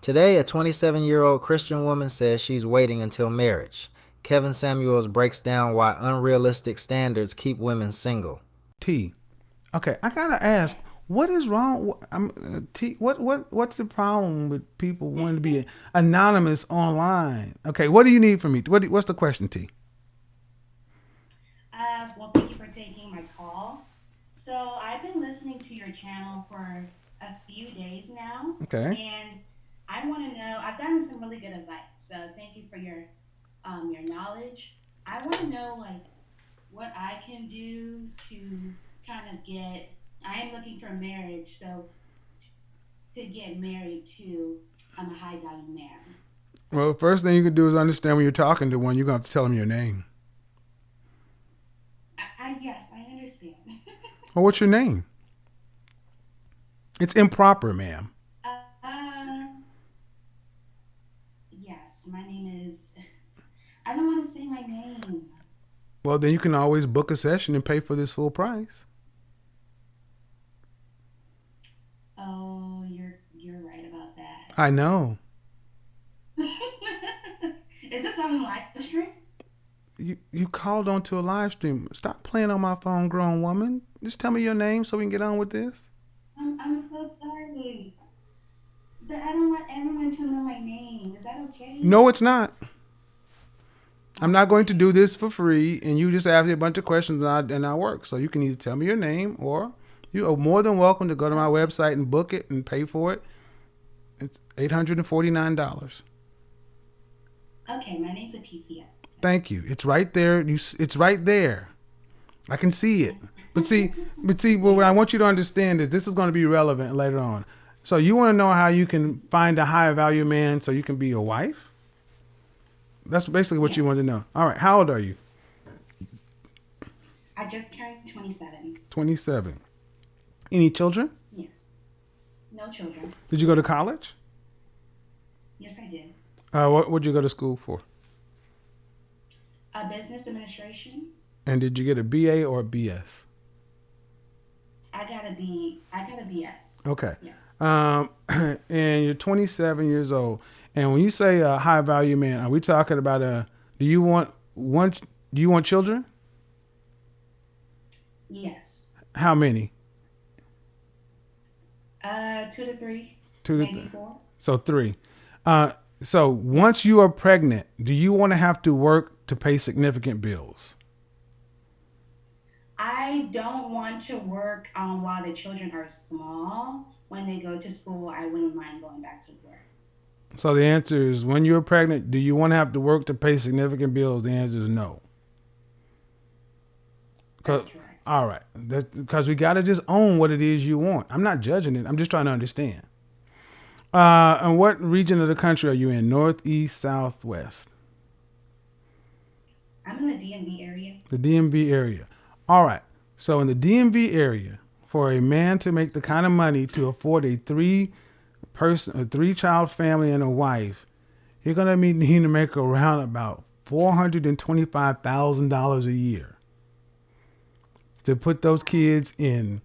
Today, a 27-year-old Christian woman says she's waiting until marriage. Kevin Samuels breaks down why unrealistic standards keep women single. T. Okay, I gotta ask, what is wrong? T. What's the problem with people wanting to be anonymous online? Okay, what do you need from me? What's the question, T? Well, thank you for taking my call. So, I've been listening to your channel for a few days now, Okay. and I want to know. I've gotten some really good advice. So, thank you for your knowledge. I want to know like what I can do to kind of get. I am looking for marriage, so to get married to a high value man. Well, first thing you can do is understand when you're talking to one, you're gonna have to tell them your name. I yes, I understand. Well, what's your name? It's improper, ma'am. Yes, my name is. I don't want to say my name. Well, then you can always book a session and pay for this full price. Oh, you're right about that. I know. Is this on live stream? You called onto a live stream. Stop playing on my phone, grown woman. Just tell me your name so we can get on with this. I'm so sorry, but I don't want everyone to know my name. Is that okay? No, it's not. I'm not going to Okay. do this for free, and you just ask me a bunch of questions and I work. So you can either tell me your name, or you are more than welcome to go to my website and book it and pay for it. It's $849. Okay, my name's Aticia. Thank you. It's right there. It's right there. I can see it. But see, what I want you to understand is this is going to be relevant later on. So you want to know how you can find a higher value man so you can be a wife? That's basically what you want to Yes, know. All right. How old are you? I just turned 27. 27. Any children? Yes, no children. Did you go to college? Yes, I did. What would you go to school for? A business administration. And did you get a BA or a BS? I got a BS. Okay. Yes. And you're 27 years old. And when you say a high value man, are we talking about do you want one? Do you want children? Yes. How many? 2 to 3, Two to maybe 4. so three. Uh, so once you are pregnant, do you want to have to work to pay significant bills? I don't want to work while the children are small. When they go to school, I wouldn't mind going back to work. So the answer is when you're pregnant, do you want to have to work to pay significant bills? The answer is no. 'Cause- That's correct. all right. That's because we got to just own what it is you want. I'm not judging it. I'm just trying to understand. And what region of the country are you in? Northeast, southwest? I'm in the DMV area. The DMV area. All right. So in the DMV area, for a man to make the kind of money to afford a 3 child family and a wife, you're gonna need to make around about $425,000 a year to put those kids in,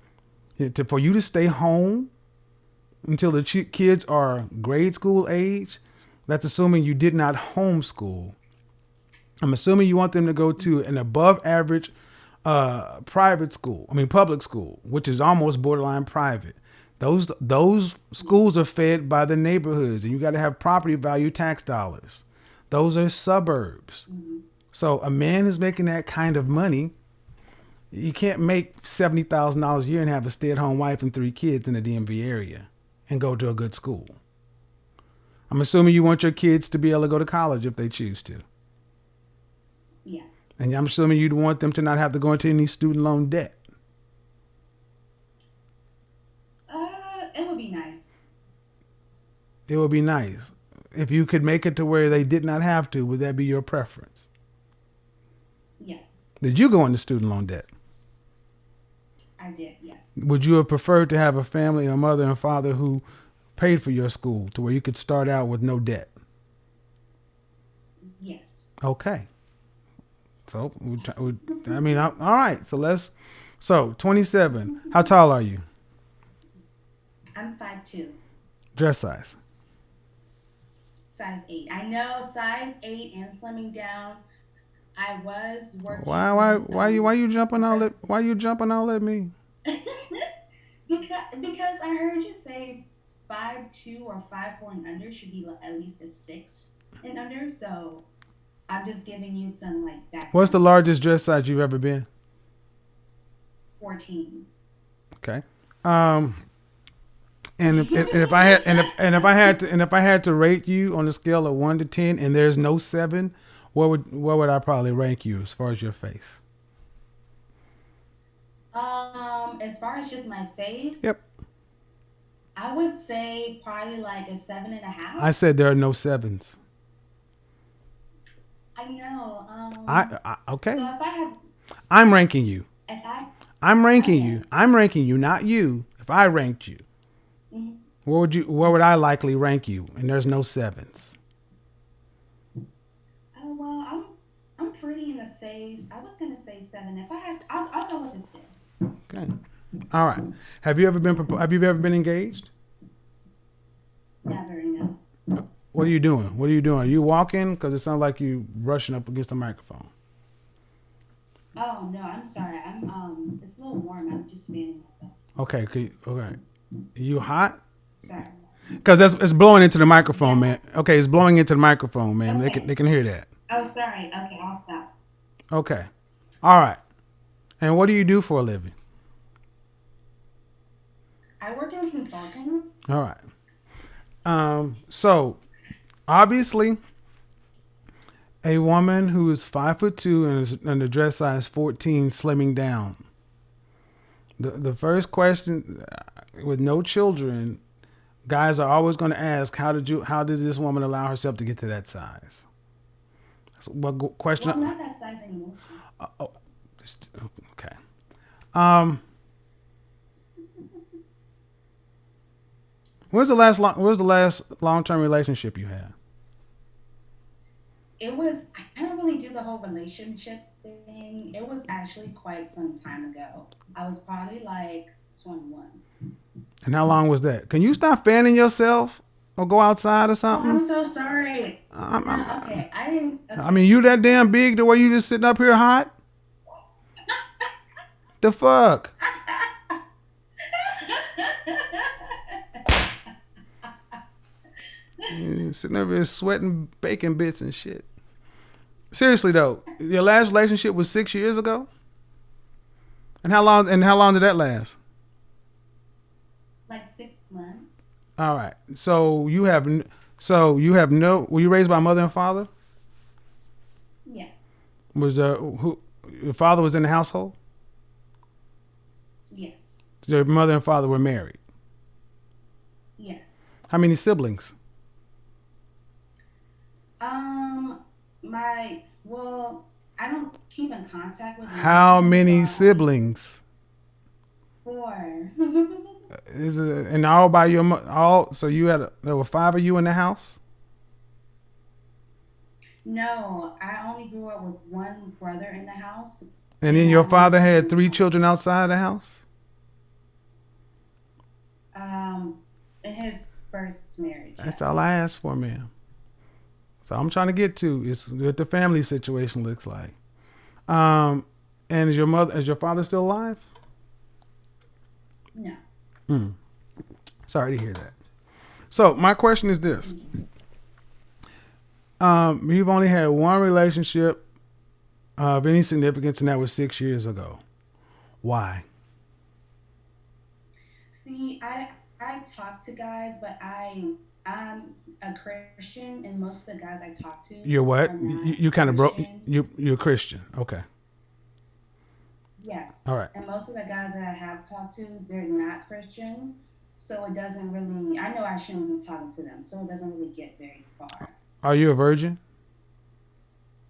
for you to stay home until the kids are grade school age. That's assuming you did not homeschool. I'm assuming you want them to go to an above average private school. I mean, public school, which is almost borderline private. Those schools are fed by the neighborhoods, and you got to have property value tax dollars. Those are suburbs. Hmm. So a man who's making that kind of money, you can't make $70,000 a year and have a stay-at-home wife and 3 kids in the DMV area and go to a good school. I'm assuming you want your kids to be able to go to college if they choose to. Yes. And I'm assuming you'd want them to not have to go into any student loan debt. It would be nice. It would be nice. If you could make it to where they did not have to, would that be your preference? Yes, Did you go into student loan debt? I did. Yes. Would you have preferred to have a family, a mother and father who paid for your school to where you could start out with no debt? Yes. Okay. So, I mean, all right. So 27. How tall are you? I'm 5'2". Dress size? Size 8. I know size 8 and slimming down. I was Why working why with why you why you a jumping all at person. why you jumping all at me? Because I heard you say 5'2" or 5'4" and under should be like at least a 6 and under. So I'm just giving you some like What's the background info. largest dress size you've ever been? 14. Okay. Um, and if I had to rate you on a scale of 1 to 10, and there's no seven, where would I probably rank you as far as your face? As far as just my Yep. face, I would say probably like a seven and a I half. said there are no sevens. I know. Okay. So if I have, I'm ranking you. if I, I'm ranking you. okay. I'm ranking you, not you. If I ranked you, Mhm. where would I likely rank you? And there's no sevens. Oh well, I'm pretty in the face. I was gonna say seven. If I have, I'll go with a six. Okay. All right. Have you ever been engaged? Never, no. What are you doing? What are you doing? Are you walking? Because it sounds like you brushing up against the microphone. Oh no, I'm sorry. It's a little warm. I'm just fanning myself. Okay. Okay. You hot? Sorry. Because it's blowing into the microphone, Yeah. man. Okay, it's blowing into the microphone, man. They can Okay. they can hear that. Oh, sorry. Okay, I'll stop. Okay. All right. And what do you do for a living? I work in consulting. All right. So obviously, a woman who is 5'2" and the dress size 14, slimming down. The first question, with no children, guys are always going to ask, how did this woman allow herself to get to that size? So Well, I'm question? not that size anymore. Oh, okay. Um, when's the last long term relationship you had? It was. I don't really do the whole relationship thing. It was actually quite some time ago. I was probably like 21. And how long was that? Can you stop fanning yourself or go outside or Oh, I'm something? so sorry. No, I'm, okay. I didn't. I Okay, mean, you that I'm damn sorry. big the way you just sitting up here hot? The fuck? Yeah, sitting over here sweating bacon bits and shit. Seriously though, your last relationship was 6 years ago, and how long did that last? Like 6 months. All right, so you have no. Were you raised by mother and father? Yes. Was who your father was in the household? Yes. Your mother and father were married. Yes. How many siblings? Um, well, I don't keep in contact with none of How them, so many I only siblings? four. Is it and all by your all? So there were five of you in the house, No, I only grew up with one brother in the house, and then and your I only father grew up had with three children outside the house. in his first marriage. That's all I Yes. asked for, man. So I'm trying to get to is what the family situation looks like. Um, and is your father still alive? No. Hmm. Sorry to hear that. So my question is this: you've only had one relationship of any significance, and that was 6 years ago. Why? See, I talk to guys, but I'm a Christian, and most of the guys I talk to You're what? are You, not you kind of broke. Christian. You're a Christian. Okay. Yes, All right. and most of the guys that I have talked to, they're not Christian, so it doesn't really. I know I shouldn't be talking to them, so it doesn't really get very far. Are you a virgin?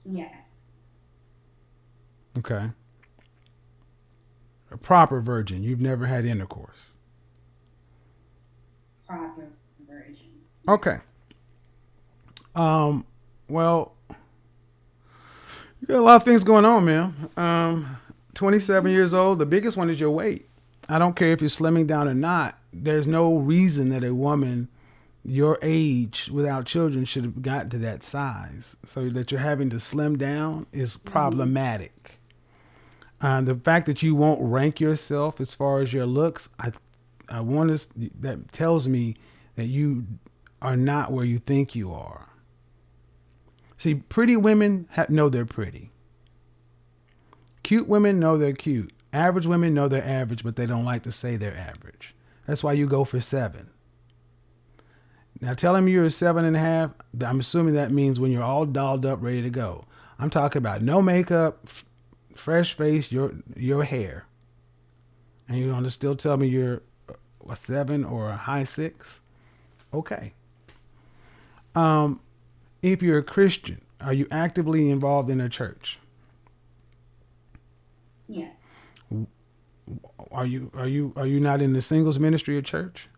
Yes, Okay. A proper virgin. You've never had intercourse. proper version. Okay. Yes. Um. Well, you got a lot of things going on, man. 27 years old. The biggest one is your weight. I don't care if you're slimming down or not. There's no reason that a woman your age without children should have gotten to that size. So that you're having to slim down is problematic. The fact that you won't rank yourself as far as your looks, I want to, that tells me that you are not where you think you are. See, pretty women know they're pretty. Cute women know they're cute. Average women know they're average, but they don't like to say they're average. That's why you go for 7. Now, telling me you're a 7.5, I'm assuming that means when you're all dolled up, ready to go. I'm talking about no makeup, fresh face, your hair. And you're going to still tell me you're a 7 or a high 6? Okay. If you're a Christian, are you actively involved in a church? Yes. Are you not in the singles ministry at church?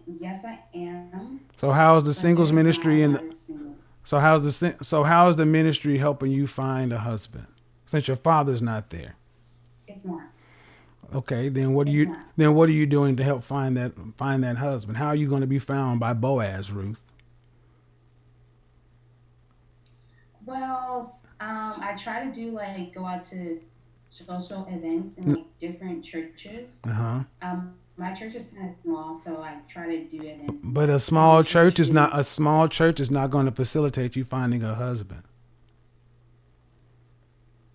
Yes, I am. So how's the But singles there's not ministry a and lot of single. how's the ministry helping you find a husband since your father's not there? It's not. Okay, then It's not. what are you doing to help find that husband? How are you going to be found by Boaz, Ruth? Well, I try to do like go out to social events in like different churches. Uh-huh. My church is kind of small, so I try to do events But a in the small church is not churches. going to facilitate you finding a husband.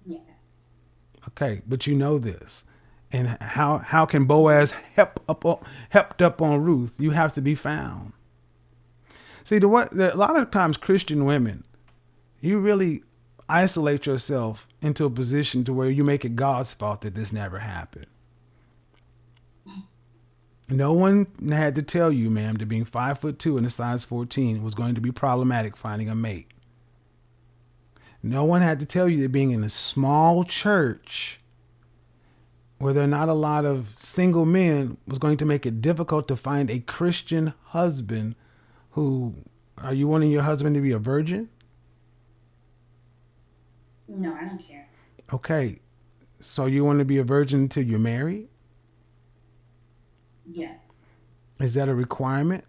Yes. Okay, but you know this. And how can Boaz helped up on Ruth? You have to be found. See, a lot of times Christian women, you really isolate yourself into a position to where you make it God's fault that this never happened. No one had to tell you, ma'am, that being 5'2" and a size 14 was going to be problematic finding a mate. No one had to tell you that being in a small church where there are not a lot of single men was going to make it difficult to find a Christian husband who, are you wanting your husband to be a virgin? No, I don't care. Okay, so you want to be a virgin until you're married? Yes. Is that a requirement?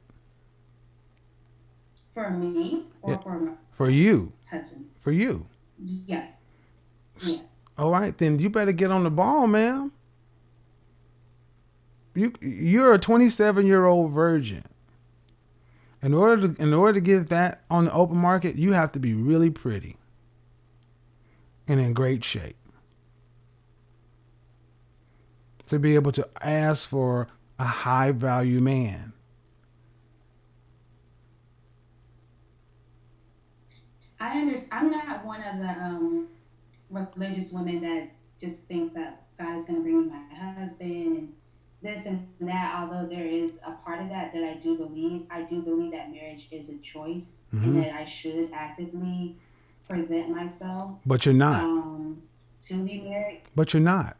For me Yeah, or for my for you. husband? For you. Yes. Yes. All right, then you better get on the ball, ma'am. You're a 27-year-old virgin. In order to get that on the open market, you have to be really pretty and in great shape to be able to ask for a high value man. I understand. I'm not one of the religious women that just thinks that God is going to bring me my husband and this and that. Although there is a part of that that I do believe that marriage is a choice and Hmm. that I should actively present myself But you're not. um, to be married. But you're not.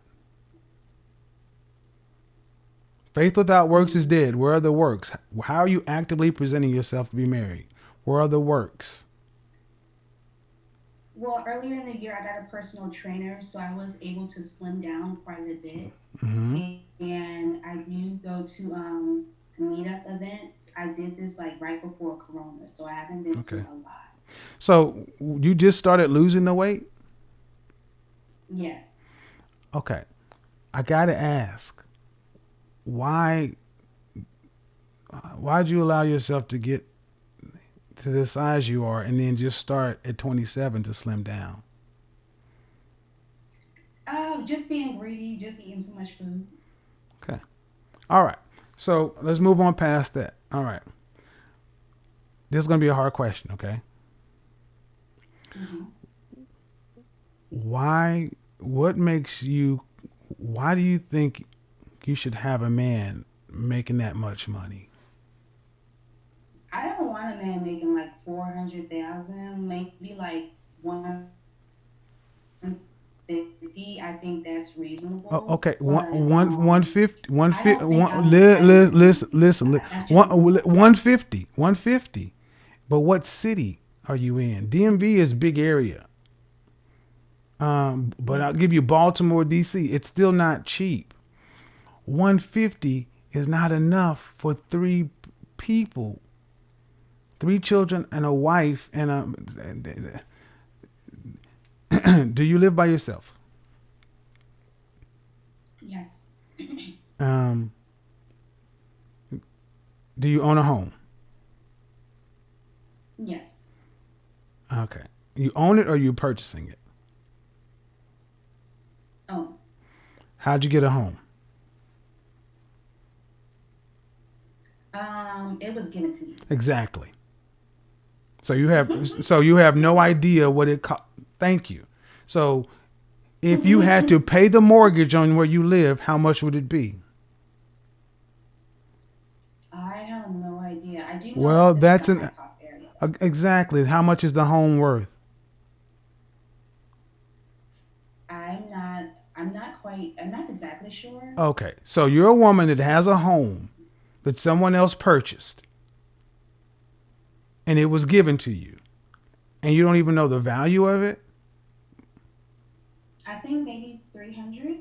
Faith without works is Mm. dead. Where are the works? How are you actively presenting yourself to be married? Where are the works? Well, earlier in the year, I got a personal trainer, so I was able to slim down quite a bit. Hmm. And I do go to meetup events. I did this like right before Corona, so I haven't been to Okay. a lot. So you just started losing the weight? Yes. Okay. I gotta ask, why why'd you allow yourself to get to the size you are and then just start at 27 to slim down? Just being greedy, just eating so much food. Okay. All right. So let's move on past that. All right. This is gonna be a hard question, okay? Hmm. Why what makes you why do you think you should have a man making that much money? I don't want a man making like 400,000, maybe like 150. I think that's Oh, reasonable, okay, but 150, I don't think I'm entitled to. listen, That's just me. 150. But what city are you in? DMV is big area. But Yeah. I'll give you Baltimore, DC. It's still not cheap. 150 is not enough for people, 3 children and a wife and a. Do you live by yourself? Yes. Um, do you own a home? Yes. Okay. You own it or you purchasing it? Oh. How'd you get a home? It was given to me. Exactly. So you have no idea what it cost. Thank you. So if you had to pay the mortgage on where you live, how much would it be? I have no idea. I do know Well, that this is a that's high an cost area. exactly. How much is the home worth? I'm not exactly sure. Okay. So you're a woman that has a home that someone else purchased and it was given to you and you don't even know the value of it? I think maybe 300.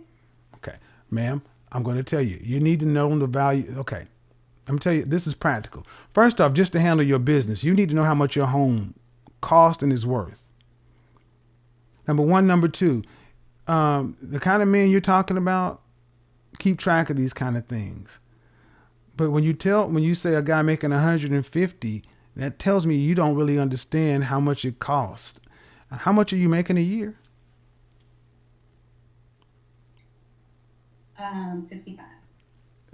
Okay. Ma'am, I'm going to tell you. You need to know the value. Okay. I'm going to tell you, this is practical. First off, just to handle your business, you need to know how much your home cost and is worth. Number one. Number two, the kind of men you're talking about, keep track of these kind of things. But when you say a guy making 150, that tells me you don't really understand how much it costs. How much are you making a year? 65.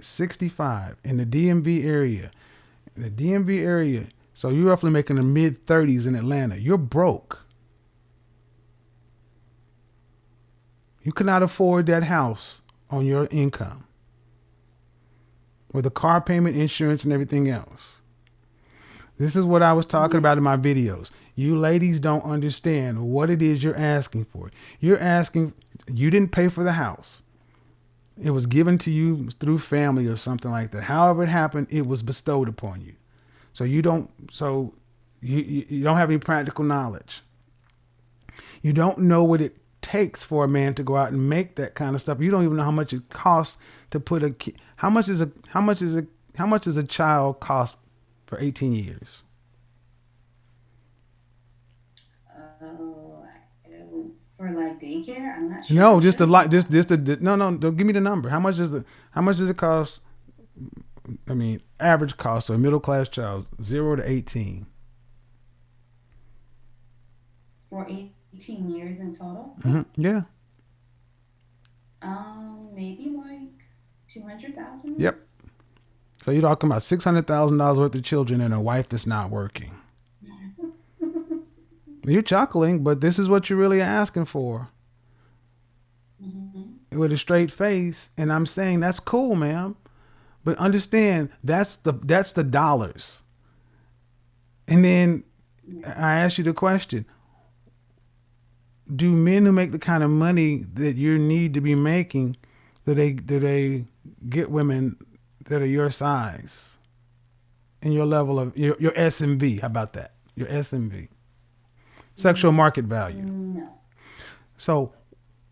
65 in the DMV area. The DMV area. So you're roughly making the mid 30s in Atlanta. You're broke. You cannot afford that house on your income with the car payment, insurance, and everything else. This is what I was talking about in my videos. You ladies don't understand what it is you're asking for. You didn't pay for the house. It was given to you through family or something like that. However it happened, it was bestowed upon you. So you don't have any practical knowledge. You don't know what it takes for a man to go out and make that kind of stuff. You don't even know how much it costs to put a kid. How much is a child cost for 18 years? Oh, for like daycare, I'm not sure. No, I'm just sure the it's like, not. just the no, no. Don't give me the number. How much does it cost? I mean, average cost of a middle class child, 0 to 18. For 18 years in total. Yeah. Maybe like 200,000. Yep. So you're talking about $600,000 worth of children and a wife that's not working. You're chuckling, but this is what you're really asking for Hmm. with a straight face. And I'm saying that's cool, ma'am. But understand that's the dollars. And then I ask you the question: do men who make the kind of money that you need to be making, do they get women that are your size and your level of your SMV? How about that? Your SMV, sexual market value. No. So,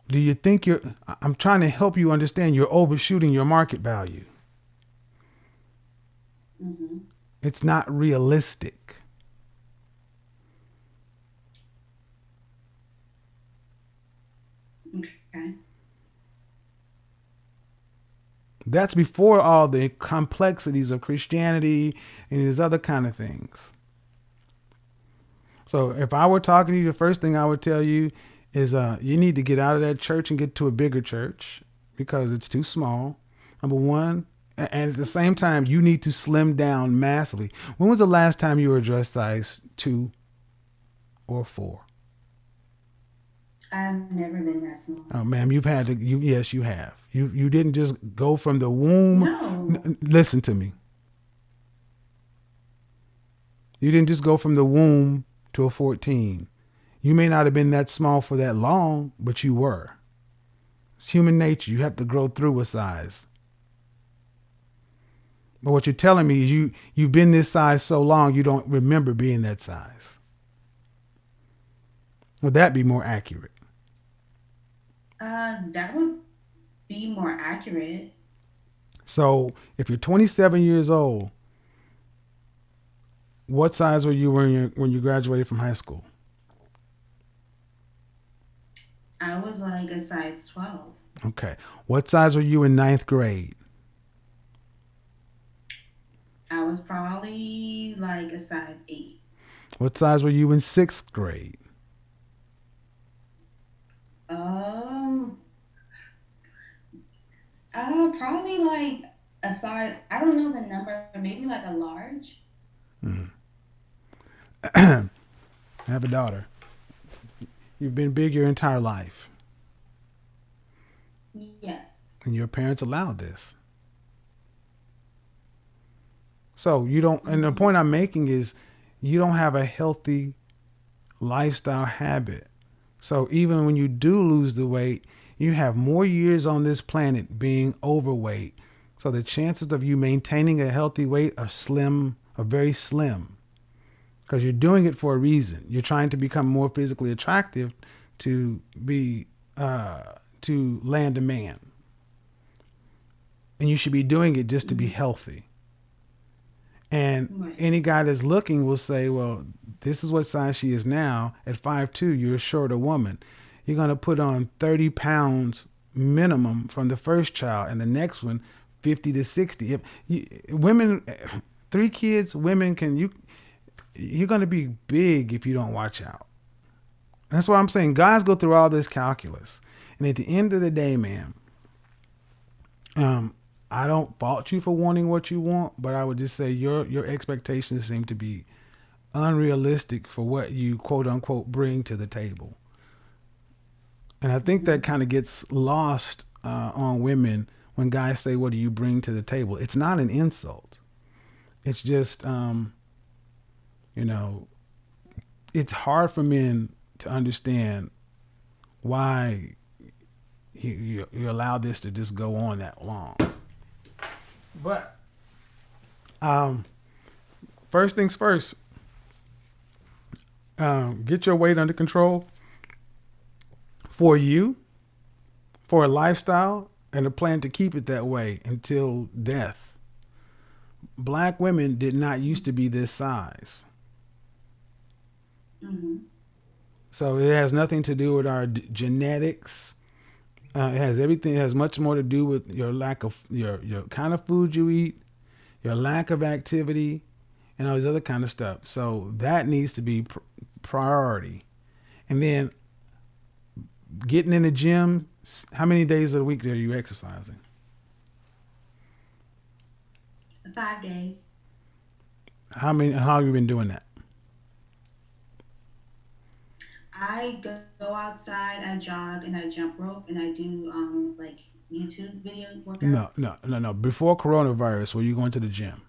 do you think you're? I'm trying to help you understand. You're overshooting your market value. Hmm. It's not realistic. Okay. That's before all the complexities of Christianity and these other kind of things. So if I were talking to you, the first thing I would tell you is you need to get out of that church and get to a bigger church because it's too small. Number one. And at the same time, you need to slim down massively. When was the last time you were dress size 2 or 4? I've never been that small. Oh, ma'am, you've had to. Yes, you have. You didn't just go from the womb. No. Listen to me. You didn't just go from the womb to a 14. You may not have been that small for that long, but you were. It's human nature. You have to grow through a size. But what you're telling me is you've been this size so long you don't remember being that size. Would that be more accurate? That would be more accurate. So if you're 27 years old, what size were you when you graduated from high school? I was like a size 12. Okay. What size were you in ninth grade? I was probably like a size 8. What size were you in sixth grade? Um, Probably like a size, I don't know the number, maybe like a large. Hmm. I have a daughter. You've been big your entire life, Yes. and your parents allowed this. So you don't, and the Mm-hmm. point I'm making is you don't have a healthy lifestyle habit. So even when you do lose the weight, you have more years on this planet being overweight. So the chances of you maintaining a healthy weight are very slim because you're doing it for a reason. You're trying to become more physically attractive to be, to land a man. And you should be doing it just to be Mm-hmm. healthy. And Right. any guy that's looking will say, well, this is what size she is now. At 5'2", you're a shorter woman. You're going to put on 30 pounds minimum from the first child, and the next one, 50 to 60. If women, 3 kids, women you're going to be big if you don't watch out. That's why I'm saying guys go through all this calculus. And at the end of the day, man, um, I don't fault you for wanting what you want, but I would just say your expectations seem to be unrealistic for what you quote unquote bring to the table. And I think that Mm-hmm. kind of gets lost on women when guys say, "What do you bring to the table?" It's not an insult. It's just, you know, it's hard for men to understand why you allow this to just go on that long. But um, first things first, get your weight under control for you, for a lifestyle, and a plan to keep it that way until death. Black women did not used to be this size. Mm-hmm. So it has nothing to do with our genetics. It has everything. It has much more to do with your lack of your kind of food you eat, your lack of activity, and all this other kind of stuff. So that needs to be priority. And then getting in the gym. How many days of the week are you exercising? 5 days. How have you been doing that? I go outside, I jog, and I jump rope, and I do like YouTube video No, workouts. no, no, no. Before coronavirus, were you going to the gym?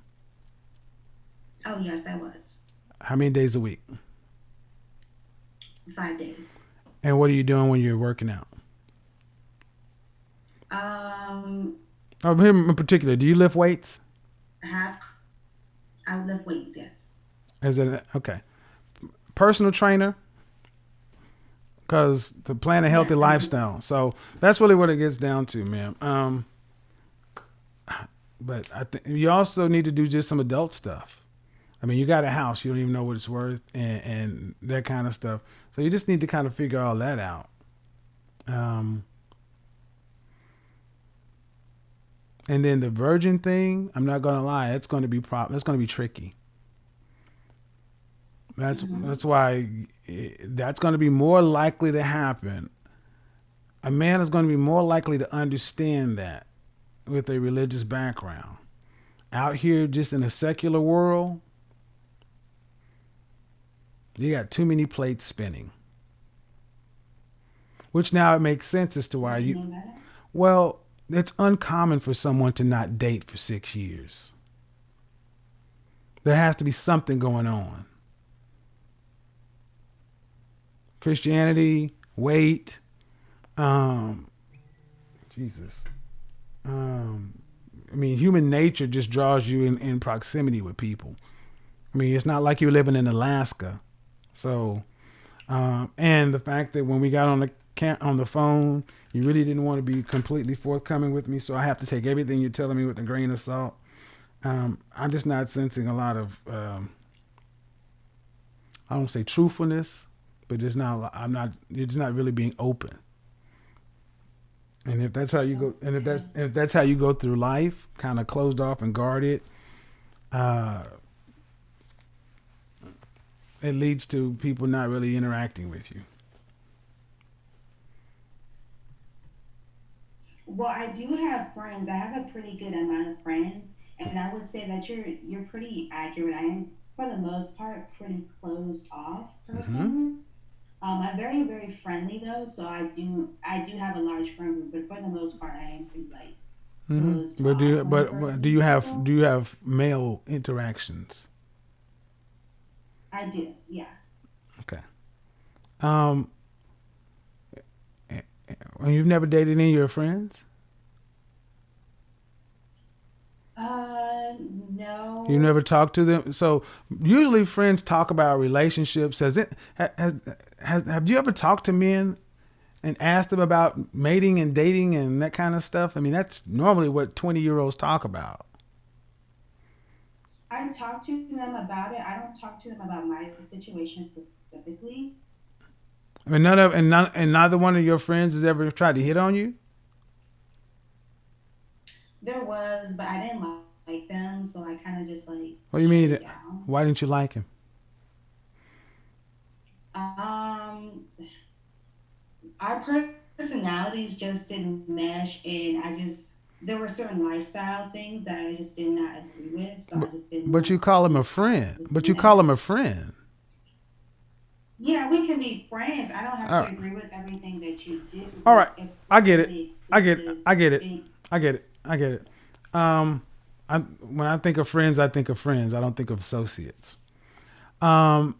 Oh yes, I was. How many days a week? 5 days. And what are you doing when you're working out? Um, Oh, him in particular, do you lift weights? Half. I would lift weights. Yes. Is it okay? Personal trainer, because to plan a healthy Yes, I do. lifestyle. So that's really what it gets down to, man. But I think you also need to do just some adult stuff. I mean, you got a house, you don't even know what it's worth, and that kind of stuff. So you just need to kind of figure all that out. Um, and then the virgin thing, I'm not gonna lie, it's going to be that's going to be tricky. Hmm. That's why that's going to be more likely to happen. A man is going to be more likely to understand that with a religious background. Out here, just in a secular world, you got too many plates spinning. Which now it makes sense as to What why do you you. mean by that? Well, it's uncommon for someone to not date for 6 years. There has to be something going on. Christianity, weight, um, Jesus. Um, I mean, human nature just draws you in proximity with people. I mean, it's not like you're living in Alaska. So And the fact that when we got on the phone, you really didn't want to be completely forthcoming with me, so I have to take everything you're telling me with a grain of salt. I'm just not sensing a lot of I don't say truthfulness, but just not. I'm not. It's not really being open. And if that's how you go, and Okay. if that's how you go through life, kind of closed off and guarded, uh, it leads to people not really interacting with you. Well, I do have friends. I have a pretty good amount of friends, and I would say that you're pretty accurate. I am, for the most part, pretty closed off Mm-hmm. person. I'm very friendly though, so I do have a large friend group, but for the most part, I am pretty like Mm-hmm. closed off when it comes to Do you people. have male interactions? I do, yeah. Okay. Um, and you've never dated any of your friends? You No, never talked to them. So usually friends talk about relationships. Has have you ever talked to men and asked them about mating and dating and that kind of stuff? I mean, that's normally what 20-year-olds talk about. I talk to them about it. I don't talk to them about my situation specifically. I mean, and neither one of your friends has ever tried to hit on you. There was, but I didn't like them, so I kind of just like What do you shut mean? it down. Why didn't you like him? Um, our personalities just didn't mesh, and I just there were certain lifestyle things that I just did not agree with, so I But, just didn't but want you to call him a be partnered friend. with But you call them. him a friend. Yeah, we can be friends. I don't have All to right. agree with everything that you do, All right. but if I we're get it. really I get. exclusive, I get it. then I get it. I get it. Um, when I think of friends, I think of friends. I don't think of associates. Um,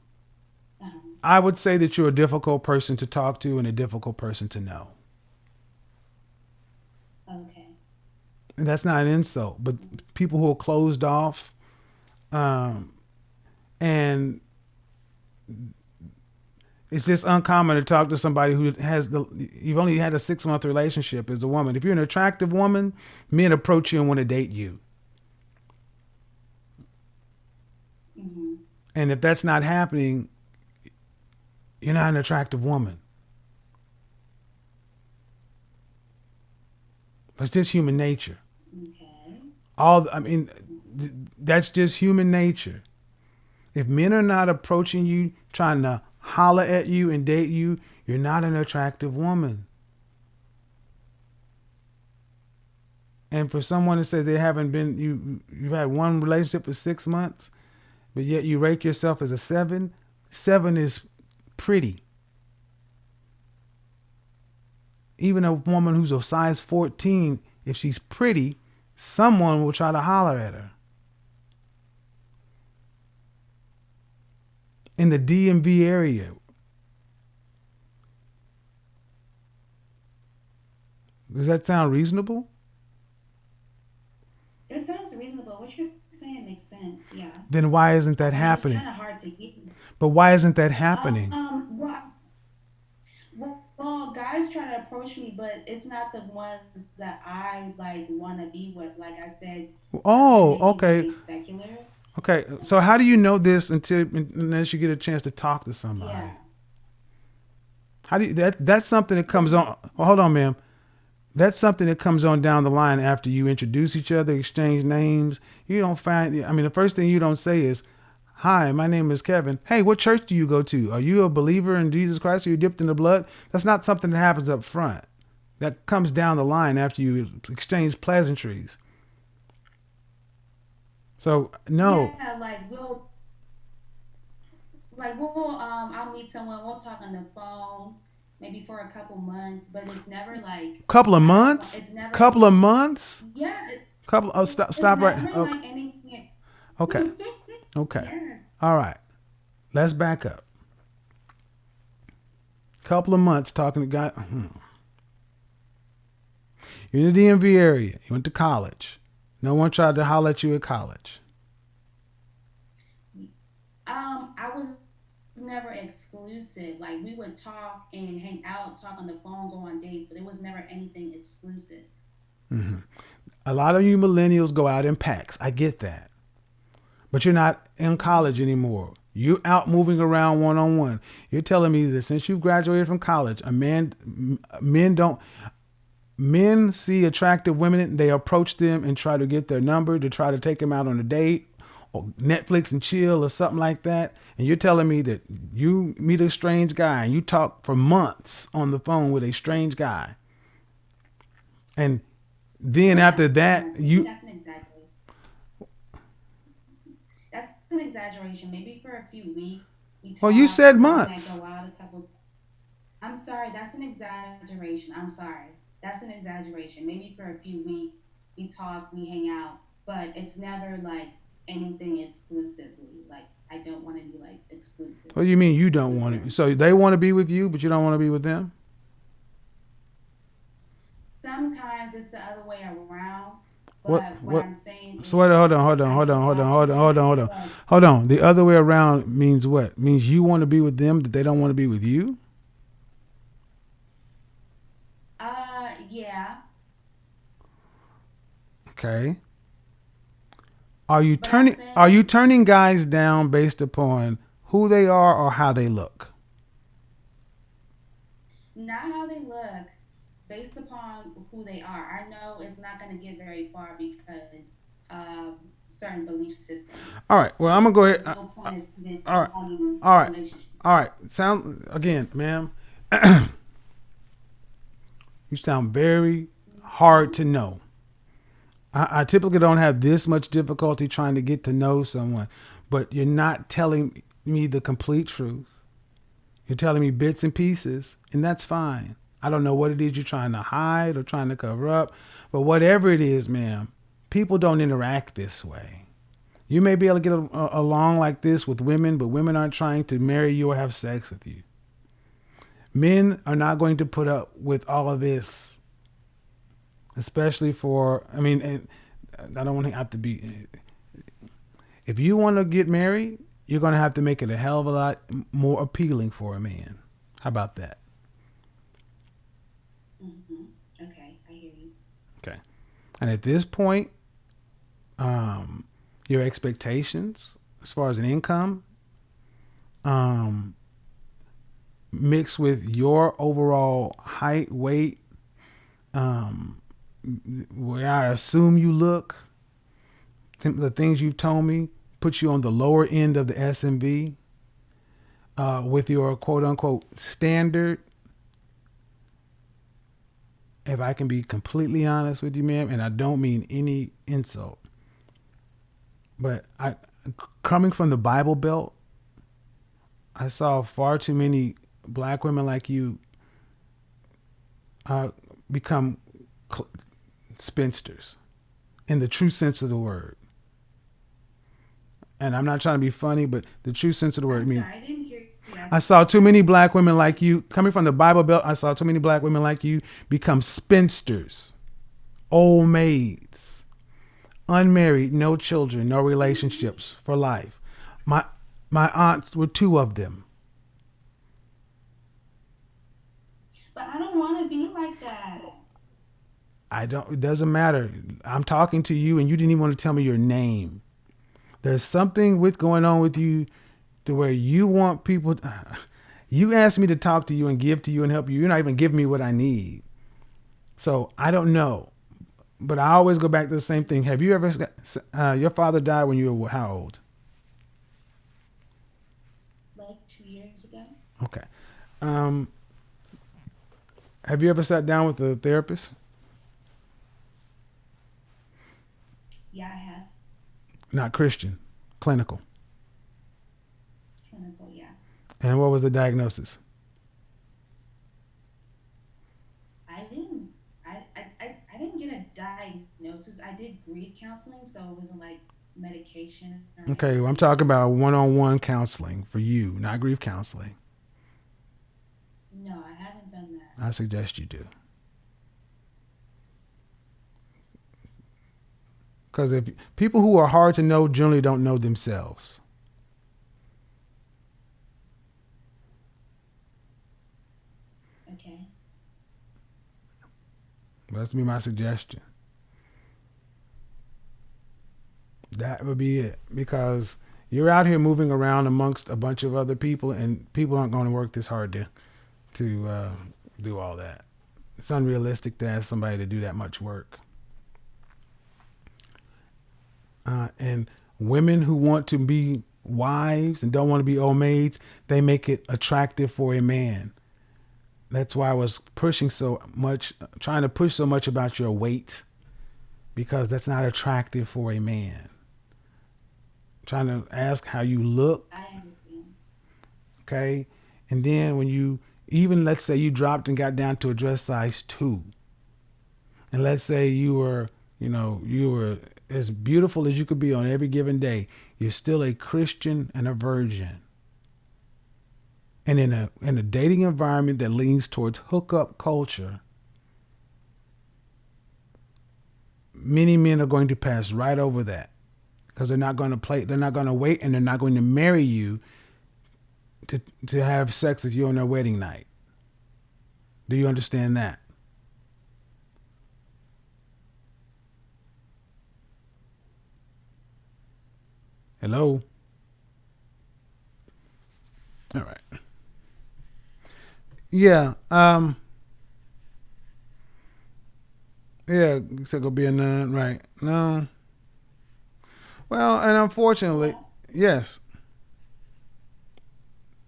um, I would say that you're a difficult person to talk to and a difficult person to know. okay. And that's not an insult, but people who are closed off, um, and it's just uncommon to talk to somebody who has you've only had a 6 month relationship as a woman. If you're an attractive woman, men approach you and want to date you. Hmm. And if that's not happening, you're not an attractive woman. It's just human nature. Okay. I mean, that's just human nature. If men are not approaching you, trying to holler at you and date you, you're not an attractive woman. And for someone to say they haven't been, you've had one relationship for 6 months, but yet you rate yourself as a seven. Seven is pretty. Even a woman who's a size 14, if she's pretty, someone will try to holler at her. In the DMV area, does that sound reasonable? It sounds reasonable. What you're saying makes sense. Yeah. Then why isn't that But it's happening? kind of hard to hear. But why isn't that happening? Well, guys try to approach me, but it's not the ones that I like want to be with. Like I said, they Oh, may be okay. very secular. Okay. So how do you know this unless you get a chance to talk to somebody? Yeah. How do you, that's something that What comes you on. Well, hold on, ma'am. That's something that comes on down the line after you introduce each other, exchange names. You don't find. I mean, the first thing you don't say is, "Hi, my name is Kevin. Hey, what church do you go to? Are you a believer in Jesus Christ? Are you dipped in the blood?" That's not something that happens up front. That comes down the line after you exchange pleasantries. So no. Yeah, I'll meet someone, we'll talk on the phone, maybe for a couple months, but it's never like Couple of I don't want. months. It's never. Couple of months. Yeah. Couple. Oh, It's stop right. never Okay. like anything. Okay. Okay. Yeah. All right. Let's back up. Couple of months talking to guy. You're in the DMV area. You went to college. No one tried to holler at you at college. I was never exclusive. Like we would talk and hang out, talk on the phone, go on dates, but it was never anything exclusive. Hmm. A lot of you millennials go out in packs. I get that. But you're not in college anymore. You're out moving around one on one. You're telling me that since you've graduated from college, men don't, men see attractive women, they approach them and try to get their number to try to take them out on a date or Netflix and chill or something like that. And you're telling me that you meet a strange guy and you talk for months on the phone with a strange guy. And then Well, after no, that, see, you, that's an exaggeration. That's an exaggeration. Maybe for a few weeks we well, you talk, said we might months. go out a couple. I'm sorry, that's an exaggeration. I'm sorry. That's an exaggeration. Maybe for a few weeks we talk, we hang out, but it's never like anything exclusively. Like I don't want to be like exclusive What do you mean you don't with want to? certain So people. they want to be with you, but you don't want to be with them? Sometimes it's the other way around, What, but what what? I'm saying So wait, is I hold on, go hold on, out hold to on, eat, hold on, hold on, but hold on. The other way around means what? Means you want to be with them, that they don't want to be with you? yeah, Okay. but I'm Are you saying turning guys down based upon who they are or how they look? not how they look, based upon who they are. I know it's not going to get very far because of certain belief systems. All right. Well, I'm So gonna go ahead. there's no point of even All right. prolonging All right. relationships. All right. Sound again, ma'am. You sound very hard Mhm. to know. I typically don't have this much difficulty trying to get to know someone, but you're not telling me the complete truth. You're telling me bits and pieces, and that's fine. I don't know what it is you're trying to hide or trying to cover up, but whatever it is, ma'am, people don't interact this way. You may be able to get along like this with women, but women aren't trying to marry you or have sex with you. Men are not going to put up with all of this, especially for, I mean, and I don't want to have to be, if you want to get married, you're going to have to make it a hell of a lot more appealing for a man. How about that? Okay, I hear you. Okay. And at this point, um, your expectations as far as an income, um, mixed with your overall height, weight, um, where I assume you look, the things you've told me put you on the lower end of the SMV with your quote unquote standard. If I can be completely honest with you, ma'am, and I don't mean any insult, but I, coming from the Bible Belt, I saw far too many black women like you uh, become cl- spinsters in the true sense of the word. And I'm not trying to be funny, but the true sense of the word. I I'm mean, sorry, I didn't hear you. I I think saw too many black women like you coming from the Bible Belt. I saw too many black women like you become spinsters, old maids, unmarried, no children, no relationships for life. My my aunts were two of them. but I don't want to be like that. I don't. It doesn't matter. I'm talking to you, and you didn't even want to tell me your name. There's something with going on with you to where you want people. You asked me to talk to you and give to you and help you. You're not even giving me what I need. So I don't know. But I always go back to the same thing. Have you ever, your father died when you were how old? Like 2 years ago. Okay. Um, have you ever sat down with a therapist? Yeah, I have Not Christian, clinical. clinical. Yeah, And what was the diagnosis? I didn't. I didn't get a diagnosis. I did grief counseling, so it wasn't like medication or Okay, well, I'm anything. talking about one-on-one counseling for you, not grief counseling. No, I haven't done that. I suggest you do. Because if people who are hard to know generally don't know themselves. That's be my suggestion. That would be it, because you're out here moving around amongst a bunch of other people, and people aren't going to work this hard to do all that. It's unrealistic to ask somebody to do that much work. And women who want to be wives and don't want to be old maids, they make it attractive for a man. That's why I was pushing so much, trying to push so much about your weight, because that's not attractive for a man. Trying to ask how you look. I understand. Okay. And then when you, even let's say you dropped and got down to a dress size 2. And let's say you were as beautiful as you could be on every given day. You're still a Christian and a virgin. And in a dating environment that leans towards hookup culture, many men are going to pass right over that, because they're not going to wait, and they're not going to marry you to have sex with you on their wedding night. Do you understand that? Hello? All right. Yeah. Yeah, so go be a nun, right? No. Well, and unfortunately, Well, yes.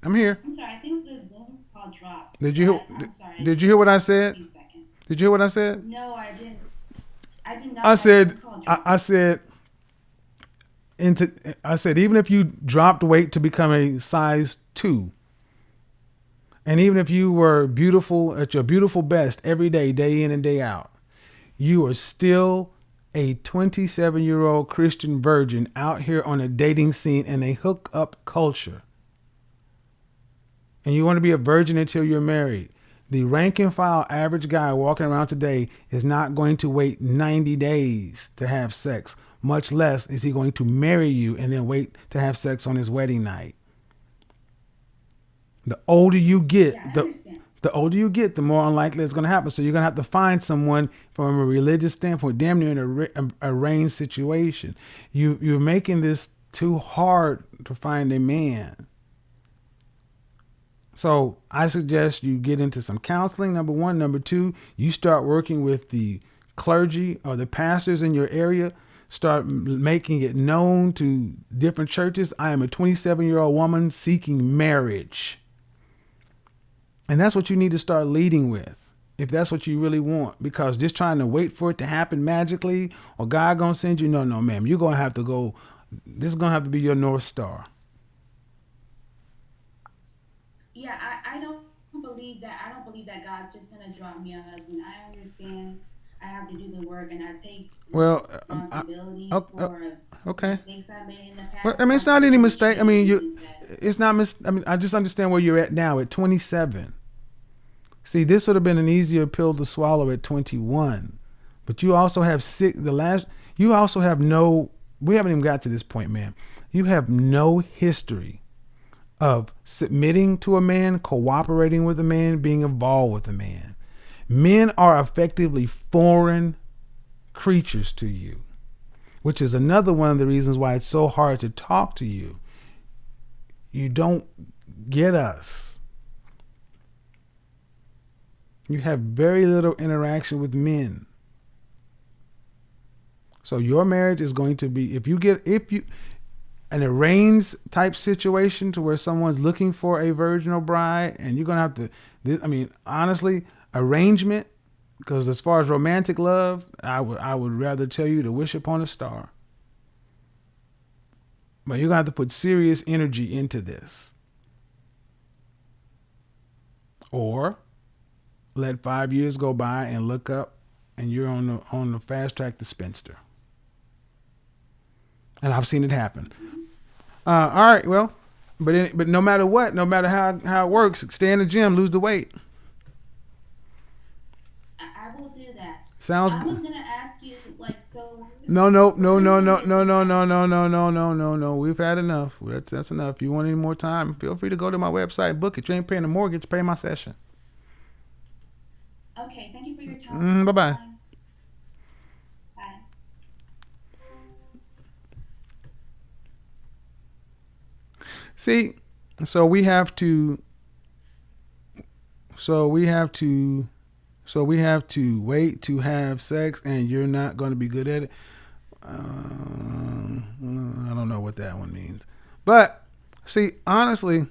I'm here. I'm sorry. I think the Zoom call dropped, Did you but I'm sorry. did you hear what I A said? few seconds. Did you hear what I said? No, I didn't. I did I not. The said Zoom call I, dropped. I said I said even if you dropped weight to become a size 2, and even if you were beautiful at your beautiful best every day, day in and day out, you are still a 27-year-old Christian virgin out here on a dating scene in a hookup culture. And you want to be a virgin until you're married. The rank and file average guy walking around today is not going to wait 90 days to have sex. Much less is he going to marry you and then wait to have sex on his wedding night. The older you get, Yeah, I the understand. the older you get, the more unlikely it's going to happen. So you're going to have to find someone from a religious standpoint, damn near in a arranged situation. You're making this too hard to find a man. So I suggest you get into some counseling, number one. Number two, you start working with the clergy or the pastors in your area. Start making it known to different churches. I am a 27-year-old woman seeking marriage. And that's what you need to start leading with, if that's what you really want. Because just trying to wait for it to happen magically, or God gonna send you, no, ma'am. You're gonna have to go. This is gonna have to be your North Star. Yeah, I don't believe that. I don't believe that God's just gonna drop me a husband. I understand. I have to do the work, and I take Well, responsibility oh, for okay. mistakes I made in the Well, past. I mean, I it's not any really mistake. I shouldn't mean, be you. doing that. It's not I mean, I just understand where you're at now at 27. See, this would have been an easier pill to swallow at 21, but you also have You also have no. We haven't even got to this point, man. You have no history of submitting to a man, cooperating with a man, being involved with a man. Men are effectively foreign creatures to you, which is another one of the reasons why it's so hard to talk to you. You don't get us. You have very little interaction with men. So your marriage is going to be, if you an arranged type situation to where someone's looking for a virginal bride, and you're gonna have to. I mean, honestly, arrangement. Because as far as romantic love, I would rather tell you to wish upon a star. But you're gonna have to put serious energy into this, or let 5 years go by and look up, and you're on the fast track to spinster. And I've seen it happen. All right, well, but no matter what, no matter how it works, stay in the gym, lose the weight. I will do that. Sounds I was good. gonna ask you, like, so No, no, no, when are no, you no, gonna get no, the no, guy? no, no, no, no, no, no, no. We've had enough. That's enough. You want any more time? Feel free to go to my website, book it. You ain't paying a mortgage, pay my session. Okay, thank you for your time. Bye bye. Bye. See, so we have to so we have to so we have to wait to have sex, and you're not going to be good at it. I don't know what that one means. But see, honestly,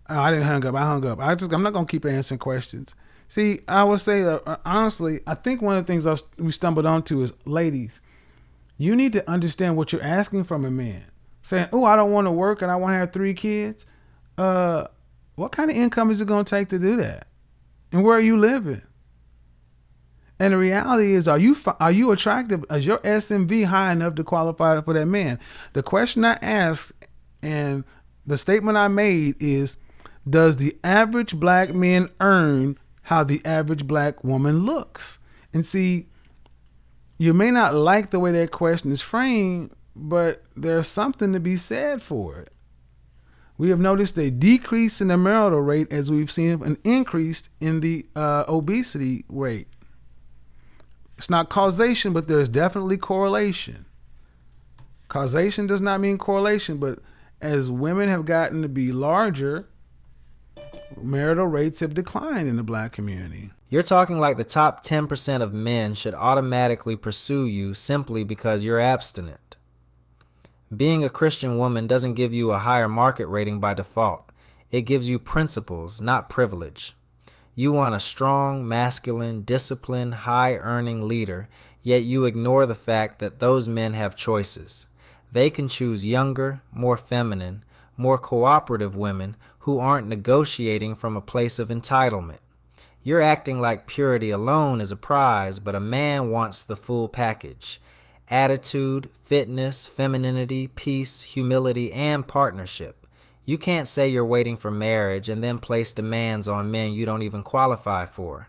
I didn't hang up. I hung up. I'm not gonna keep answering questions. See, I would say that honestly, I think one of the things we stumbled onto is, ladies, you need to understand what you're asking from a man. Saying, "Oh, I don't want to work and I want to have 3 kids." What kind of income is it gonna take to do that? And where are you living? And the reality is, are you attractive? Is your SMV high enough to qualify for that man? The question I asked and the statement I made is, does the average black man earn how the average black woman looks? And see, you may not like the way that question is framed, but there's something to be said for it. We have noticed a decrease in the marital rate as we've seen an increase in the obesity rate. It's not causation, but there's definitely correlation. Causation does not mean correlation, but as women have gotten to be larger, marital rates have declined in the black community. You're talking like the top 10% of men should automatically pursue you simply because you're abstinent. Being a Christian woman doesn't give you a higher market rating by default. It gives you principles, not privilege. You want a strong, masculine, disciplined, high-earning leader, yet you ignore the fact that those men have choices. They can choose younger, more feminine, more cooperative women who aren't negotiating from a place of entitlement. You're acting like purity alone is a prize, but a man wants the full package. Attitude, fitness, femininity, peace, humility, and partnership. You can't say you're waiting for marriage and then place demands on men you don't even qualify for.